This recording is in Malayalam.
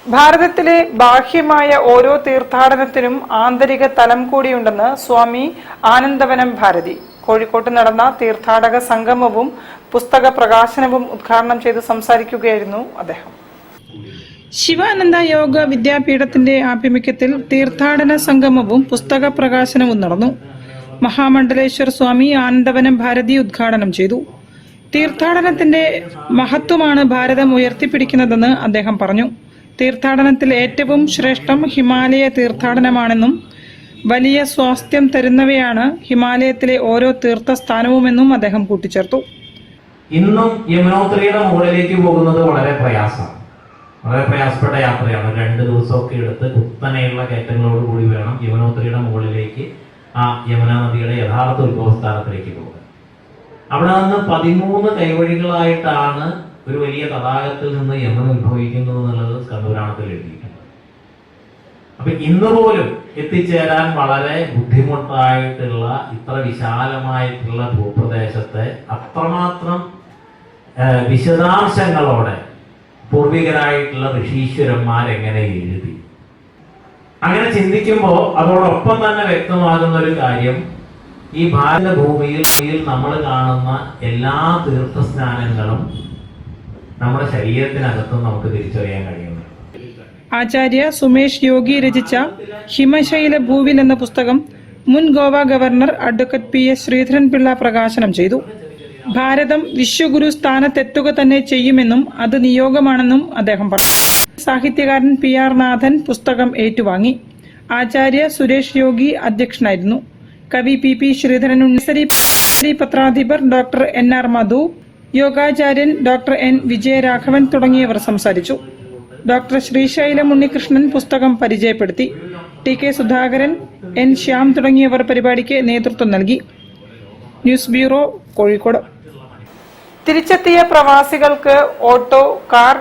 ഭാരതത്തിലെ ബാഹ്യമായ ഓരോ തീർത്ഥാടനത്തിനും ആന്തരിക തലം കൂടിയുണ്ടെന്ന് സ്വാമി ആനന്ദവനം ഭാരതി കോഴിക്കോട്ട് നടന്ന തീർത്ഥാടക സംഗമവും പുസ്തക പ്രകാശനവും ഉദ്ഘാടനം ചെയ്ത് സംസാരിക്കുകയായിരുന്നു അദ്ദേഹം. ശിവാനന്ദ യോഗ വിദ്യാപീഠത്തിന്റെ ആഭിമുഖ്യത്തിൽ തീർത്ഥാടന സംഗമവും പുസ്തക പ്രകാശനവും നടന്നു. മഹാമണ്ഡലേശ്വർ സ്വാമി ആനന്ദവനം ഭാരതി ഉദ്ഘാടനം ചെയ്തു. തീർത്ഥാടനത്തിന്റെ മഹത്വമാണ് ഭാരതം ഉയർത്തിപ്പിടിക്കുന്നതെന്ന് അദ്ദേഹം പറഞ്ഞു. തീർത്ഥാടനത്തിൽ ഏറ്റവും ശ്രേഷ്ഠം ഹിമാലയ തീർത്ഥാടനമാണെന്നും വലിയ സ്വാസ്ഥ്യം തരുന്നവയാണ് ഹിമാലയത്തിലെ ഓരോ തീർത്ഥസ്ഥാനവുമെന്നും അദ്ദേഹം കൂട്ടിച്ചേർത്തു. ഇന്നും യമുനോത്രിയുടെ മുകളിലേക്ക് പോകുന്നത് വളരെ പ്രയാസപ്പെട്ട യാത്രയാണ്. 2 ദിവസമൊക്കെ എടുത്ത് കുത്തനെയുള്ള കയറ്റങ്ങളോട് കൂടി വേണം യമുനോത്രിയുടെ മുകളിലേക്ക് ആ യമുന നദിയുടെ യഥാർത്ഥ ഉത്ഭവസ്ഥാനത്തിലേക്ക് പോകുക. അവിടെ നിന്ന് 13 കൈവഴികളായിട്ടാണ് ഒരു വലിയ തടാകത്തിൽ നിന്ന് യമുന ഉത്ഭവിക്കുന്നത് എന്നുള്ളത് സ്കന്ദപുരാണത്തിൽ എഴുതിയിട്ടുണ്ട്. അപ്പൊ ഇന്ന് പോലും എത്തിച്ചേരാൻ വളരെ ബുദ്ധിമുട്ടായിട്ടുള്ള ഇത്ര വിശാലമായിട്ടുള്ള ഭൂപ്രദേശത്തെ അത്രമാത്രം വിശദാംശങ്ങളോടെ പൂർവികരായിട്ടുള്ള ഋഷീശ്വരന്മാരെങ്ങനെ എഴുതി. അങ്ങനെ ചിന്തിക്കുമ്പോൾ അതോടൊപ്പം തന്നെ വ്യക്തമാകുന്ന ഒരു കാര്യം, ഈ ഭാരത ഭൂമിയിൽ നമ്മൾ കാണുന്ന എല്ലാ തീർത്ഥസ്നാനങ്ങളും നമ്മുടെ ശരീരത്തിനകത്തും നമുക്ക് തിരിച്ചറിയാൻ കഴിയുന്നു. ആചാര്യ സുമേഷ് യോഗി രചിച്ച ഹിമശൈല ഭൂവിൽ എന്ന പുസ്തകം മുൻ Goa governor advocate PS Sreedharan Pillai പ്രകാശനം ചെയ്തു. ഭാരതം വിശ്വഗുരു സ്ഥാനത്തെത്തുക തന്നെ ചെയ്യുമെന്നും അത് നിയോഗമാണെന്നും അദ്ദേഹം പറഞ്ഞു. സാഹിത്യകാരൻ PR നാഥൻ പുസ്തകം ഏറ്റുവാങ്ങി. ആചാര്യ സുരേഷ് യോഗി അധ്യക്ഷനായിരുന്നു. കവി PP ശ്രീധരൻ, പത്രാധിപർ ഡോക്ടർ NR മധു, യോഗാചാര്യൻ ഡോക്ടർ N വിജയരാഘവൻ തുടങ്ങിയവർ സംസാരിച്ചു. ഡോക്ടർ ശ്രീശൈലം ഉണ്ണികൃഷ്ണൻ പുസ്തകം പരിചയപ്പെടുത്തി. TK സുധാകരൻ, N ശ്യാം തുടങ്ങിയവർ പരിപാടിക്ക് നേതൃത്വം നൽകി. News bureau, Kozhikode. തിരിച്ചെത്തിയ പ്രവാസികൾക്ക് ഓട്ടോ, കാർ